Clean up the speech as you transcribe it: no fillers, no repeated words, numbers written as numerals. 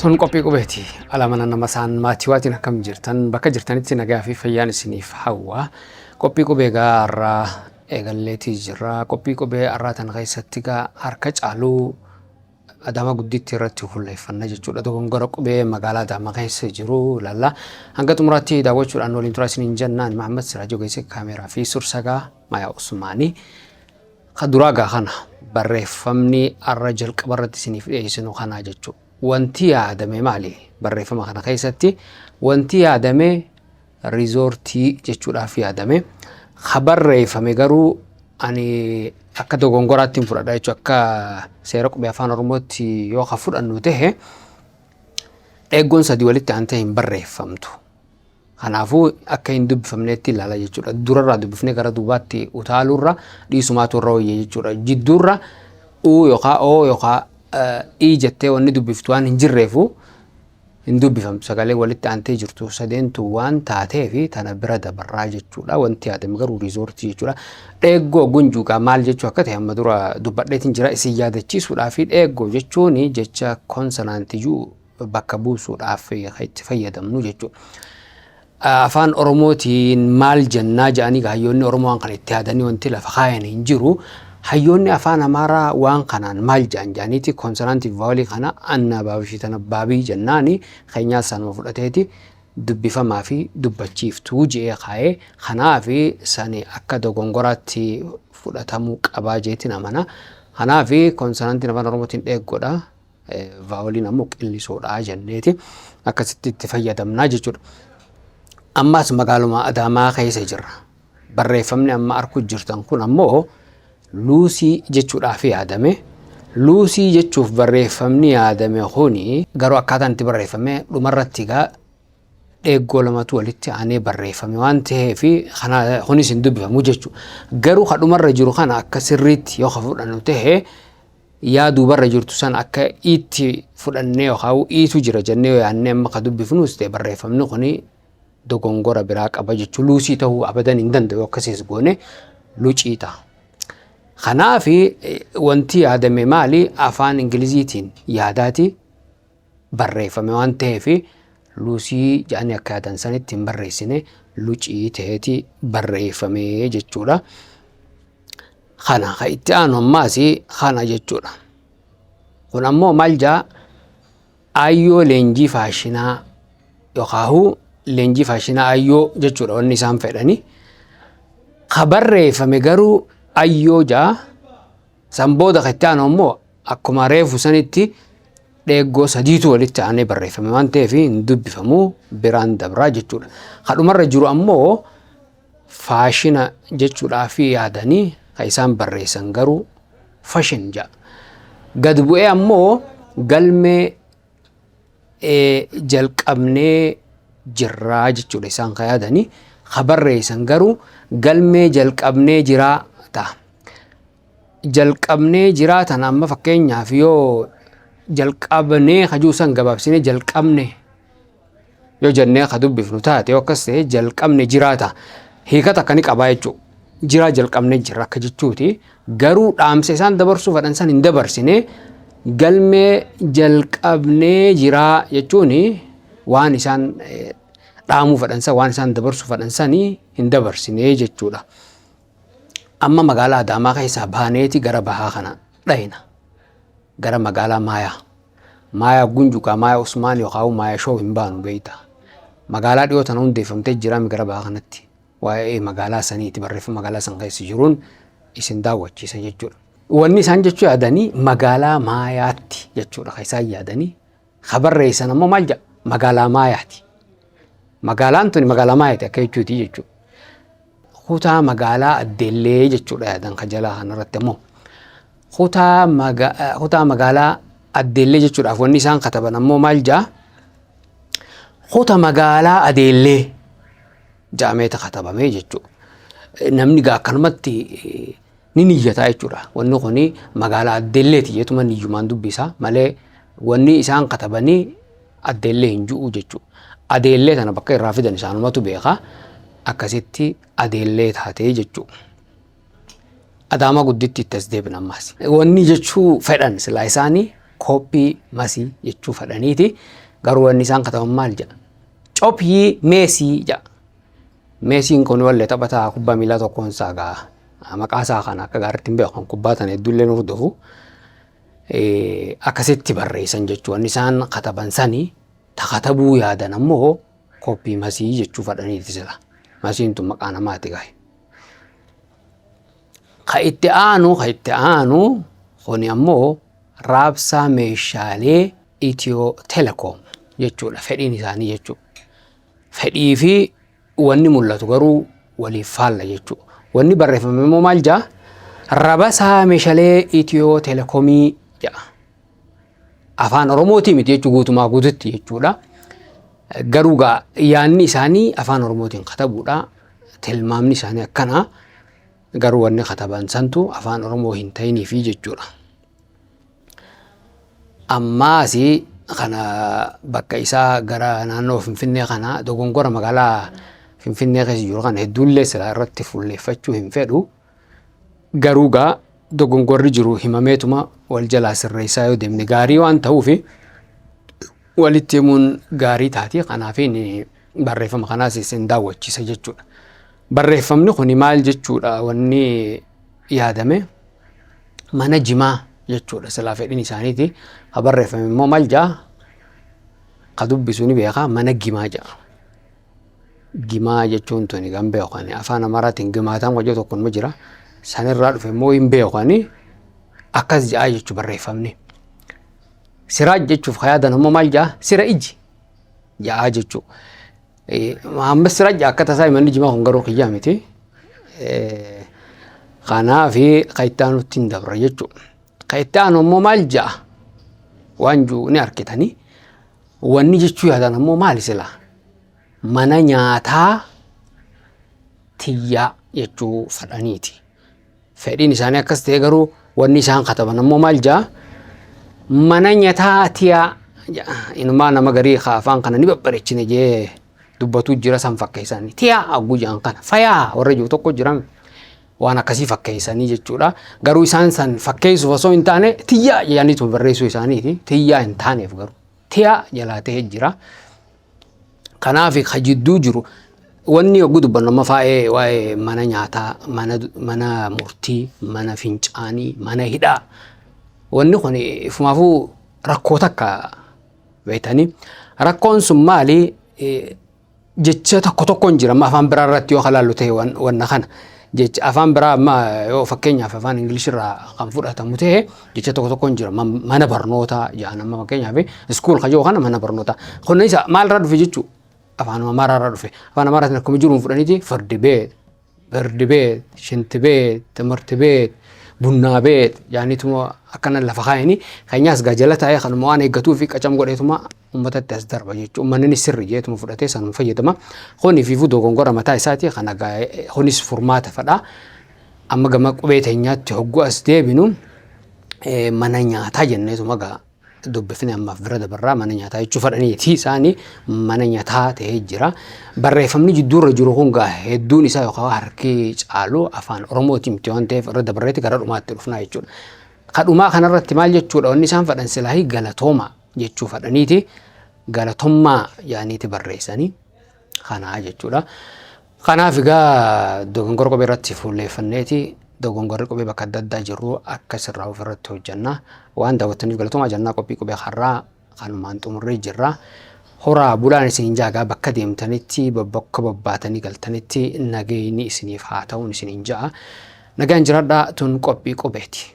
Tun qophii qubeeti alamana nama saan maatiiwaatiin akkam jirtan bakka jirtanitti nagaa fi fayyaan isiniif hawwa. Qophii qubee irraa eegalleetii jira. Qophii qubee irraa tan keessatti harka caaluu Adama gudditti irratti fuulleeffannaa jechuudha. Dogongora qubee magaalaa Adama keessa jiru lalla. Hanga xumuraatti daawwachuudhaan waliin turaa isiniin jennaan Muhammad Siraajoo Geessee kaameeraa fi sursagaa Mayaa Usmaanii. Kaduraagaa kana barreeffamni arra jalqaba irratti isiniif dhiyeessinu kana jechuudha. Wanti yaadame maali? Barreeffama kana keessatti wanti yaadame riizoortii jechuudhaaf yaadame. Barreeffame garuu ani akka dogongoraatti hin fudhadha jechuudha. Akka seera qubee afaan Oromootti yoo fudhannu ta'e eeggoon sadii walitti aantee hin barreeffamtu. Kanaafuu akka hin dubbifamneetti ilaala jechuudha. Durarraa dubbifnee gara duubaatti utaaluurra dhiisumaatu irra hooyyee jechuudha. Jidduurra u yookaan o yookaan i jettee wanni dubbiftu waan hin jirreefu hin dubbifamtu. Sagalee walitti aantee jirtu sadeentu waan taateefi tana bira dabarraa jechuudha. Wanti yaadame garuu riizoortii jechuudha. Dheeggoo gunjuuqaa maal jechuu akka ta'e amma dura dubbadheetiin jira isin yaadachiisuudhaaf dheeggoo jechuun jecha konsonantiyyuu bakka buusuudhaaf itti fayyadamnu jechuudha. Afaan Oromootiin maal jennaa jedhanii hayyoonni Oromoo kan itti yaadanii wanti lafa kaayan hin jiru. Hayyoonni afaan Amaaraa waan kanaan maal jedhaniiti konsonantiif vaawulii kana annabaabii fi tanabaabii jennaani keenyaa sanuma fudhateeti dubbifamaa fi dubbachiiftuu jedhee kaa'ee kanaaf sani akka dogongoraatti fudhatamuu qabaa jeetiin amana. Kanaaf konsonantiin afaan Oromootiin dheeggoodha. Vaawuliin ammoo qillisoodha jenneeti akkasitti itti fayyadamnaa jechuudha. Ammas magaaluma Adaamaa keessa jirra. Barreeffamni amma arguu jirtan kun ammoo Luusii jechuudhaaf yaadame. Luusii jechuuf barreeffamni yaadame kuni garuu akkaataan itti barreeffame dhumarratti dheeggoo lamatu walitti aanee barreeffame waan ta'eef kana kunis hin dubbifamu jechuudha. Garuu dhumarra jiru kana akka sirriitti yoo fudhannu ta'e yaaduu barra jirtu san akka itti fudhannee yookaan iitu jira jennee yaadnee amma ka dubbifnus ta'e barreeffamni kuni dogongora biraa qaba jechuudha. Luusii ta'uu abadan hin danda'u akkasiis goone luciita. Kanaaf wanti yaadame maali afaan Ingiliziitiin yaadaati barreeffame waan ta'eef Luusii jedhanii akka yaadan sanitti hin barreessine lucii ta'eeti barreeffame jechuudha. Kana ka itti aanu ammaas kana jechuudha. Kun ammoo maal jaa ayyoo leenjii faashinaa yookaan leenjii faashinaa ayyoo jechuudha wanni isaan fedhani. Ka barreeffame garuu ayyoo jaa san booda ka itti aanu ammoo akkuma reefu sanitti dheeggoo sadiitu walitti aanee barreeffame waan ta'eef hin dubbifamu biraan dabraa jechuudha. Kadhumarra jiru ammoo faashina jechuudhaaf yaadanii ka isaan barreessan garuu fashion jaa. Gad bu'ee ammoo galmee jalqabnee jirraa jechuudha isaan ka yaadanii ka barreessan garuu galmee jalqabnee jiraa ta'a. Jalqabnee jiraatan amma fakkeenyaaf yoo jalqabnee kajuusan gabaabsinee jalqabne yoo jennee ka dubbifnu taate yoo akkas ta'e jalqabne jiraata hiikata akkani qabaa jechuudha. Jiraa jalqabne jira akka jechuuti. Garuu dhaamsa isaan dabarsuu fedhan san hin dabarsine galmee jalqabnee jiraa jechuun waan isaan dhaamuu fedhan san waan isaan dabarsuu fedhan sanii hin dabarsine jechuudha. Amma magaalaa Adaamaa keessaa baaneeti gara bahaa kana dhayna. Gara magaalaa Maayaa. Maayaa Gunjuuqaa, Maayaa Usmaan yookaan Maayaa Shoo hin baanu beeyta. Magaalaa dhiyoo tana hundeeffamtee jiraami gara bahaa kanatti. Waa'ee magaalaa saniiti barreeffama magaalaa san keessa jiruun isin daawwachiisa jechuudha. Wanni isaan jechuu yaadanii magaalaa Maayaatti jechuudha kan isaan yaadanii. Ka barreessan ammoo maal jedha magaalaa Maayaati. Magaalaan tuni magaalaa Maayaati akka jechuuti jechuudha. Kutaa magaalaa Addeellee jechuudha yaadan ka jalaa kanarratti ammoo. Kutaa magaalaa Addeellee jechuudhaaf wanni isaan kataban ammoo maal jaa kutaa magaalaa Adeellee jaameeta katabamee jechuudha. Namni akkanumatti ni niyyataa jechuudha. Wanni kuni magaalaa Addeelleeti jeetuma niyyumaan dubbisaa malee wanni isaan katabanii Addeellee hin jiru jechuudha. Adeellee tana bakka irraa fidan isaanumatu beekaa akkasitti Adeellee taatee jechuudha. Adaamaa gudditti itti as deebina ammaas. Wanni jechuu fedhan silaa isaanii koppii masii jechuu fadhaniiti. Garuu wanni isaan kataban maal jedha? Cophii Meesii jedha. Meesiin kun wallee taphataa kubbaa miilaa tokkoon saagaa maqaa isaa kana akka gaariitti hin beekan kubbaa tana hedduullee nu hordofu. Akkasitti barreessan jechuu wanni isaan kataban sanii katabuu yaadan ammoo koppii masii jechuu fadhaniiti sila. Masiin tun maqaa namaati gahe. Ka itti aanu kuni ammoo raabsaa meeshaalee Itiyoo Telekoom jechuudha. Fedhiin isaanii jechuudha. Fedhii fi wanni mul'atu garuu waliif faalla jechuudha. Wanni barreeffame immoo maal jedha? Raabsaa meeshaalee Itiyoo Telekoomii jedha. Afaan Oromootii miti jechuu guutumaa guututti jechuudha. Garuu yaanni isaanii afaan Oromootiin katabuudha. Tilmaamni isaanii akkana. Garuu wanni kataban santu afaan Oromoo hin ta'iniifi jechuudha. Ammaasi kana bakka isaa gara naannoo Finfinnee kana dogongora magaalaa Finfinnee keessa jiru kana hedduullee sila irratti fuulleeffachuu hin fedhu. Garuu dogongorri jiru himameetuma wal jalaa sirreessaa yoo deemne gaarii waan ta'uufi walitti himuun gaarii taati. Kanaaf barreeffama kanaas isin daawwachiisa jechuudha. Barreeffamni kun maal jechuudha wanni yaadame? Mana jimaa jechuudha silaa fedhiin isaaniiti. Ha barreeffame immoo maal jedha? Ka dubbisu ni beeka mana gimaa jedha. Gimaa jechuun tuni kan beekani afaan Amaaraatiin gimaataan wajjin tokko nima jira. Sanirraa dhufe immoo hin beekani akkas jedha jechuu barreeffamni. Siraaj jechuuf yaadan immoo maal jedha? Sira iji jedha jechuu. Muhammad Siraaj akka tasaa manni jimaa kun garuu kiyyaa miti. Kanaaf ka itti aanutti hin dabra jechuudha. Ka itti aanu immoo maal jedha? Waan jiru ni arkitanii. Wanni jechuu yaadan immoo maali sila? Mana nyaataa tiyyaa jechuu fadhaniiti. Fedhiin isaanii akkas ta'e garuu wanni isaan kataban immoo maal jedha? Mana nyaataa tiyyaa inumaa nama garii afaan kana ni babbareechine jee dubbatu jira san fakkeessanii. Tiyyaa agguu jedhan kana fayaa warra jiru tokko jiran waan akkasii fakkeessanii jechuudha. Garuu isaan san fakkeessuuf osoo hin taane tiyyaa jedhaniitu barreessuu isaaniiti. Tiyyaa hin taaneef garuu tiyyaa jalaa ta'ee jira. Kanaaf ka jidduu jiru wanni yogguu dubbannu amma waa'ee mana nyaataa, mana murtii, mana fincaanii, mana hidhaa. Wanni kun ifumaafuu rakkoo takka beektanii. Rakkoon sun maali? Jecha tokkoon jira amma afaan biraa irratti yoo halaallu ta'e wanna kana. Jecha afaan biraa amma yoo fakkeenyaaf afaan Ingilishirraa kan fudhatamu ta'e jecha tokkoon jira mana barnootaa jedhan amma fakkeenyaaf iskuul kajoo kana mana barnootaa. Kun isa maalirraa dhufe jechuu? Afaan Amaaraarraa dhufe. Afaan Amaaraatiin akkuma jiruun fudhaniiti fardi beet, birdi beet, shinti beet, timirti beet, bunnaa beet yaaniituma akkana lafa kaayanii keenyaas gaajala taa'ee kanuma waan eeggatuu fi qacam godheetuma uummatatti as darba jechuudha. Uummanni sirri jeetuma fudhatee sanuma fayyadama. Kuni fi dogongora mataa isaati kana kunis furmaata fadhaa. Amma gama qubee teenyaatti hogguu as deebinu mana nyaataa jenneetuma dubbifne ammaaf bira dabarraa mana nyaataa jechuu fadhaniiti isaanii mana nyaataa ta'ee jira. Barreeffamni jidduurra jiru kun hedduun isaa yookaan harki caalu afaan Oromootiin miti waan ta'eef irra dabarreetti gara dhumaatti dhufnaa jechuudha. Kadhumaa kanarratti maal jechuudha wanni isaan fadhan silaahi galatooma jechuu fadhaniiti. Galatommaa yaaniiti barreessanii kanaa jechuudha. Kanaaf dogongora qubee irratti fuulleeffanneeti. Dogongorri qubee bakka adda addaa jiru akka sirraa ofirratti hojjanna. Waan daawwattaniif galatoomaa jennaa qophii qubee har'aa kanumaan xumurree jirra. Horaa bulaan isin jaagaa bakka deemtanitti bakka babbaatanii galtanitti nageenyi isiniif haa ta'uun isiniin ja'a. Nagaan jiraadhaa tun qophii qubeeti.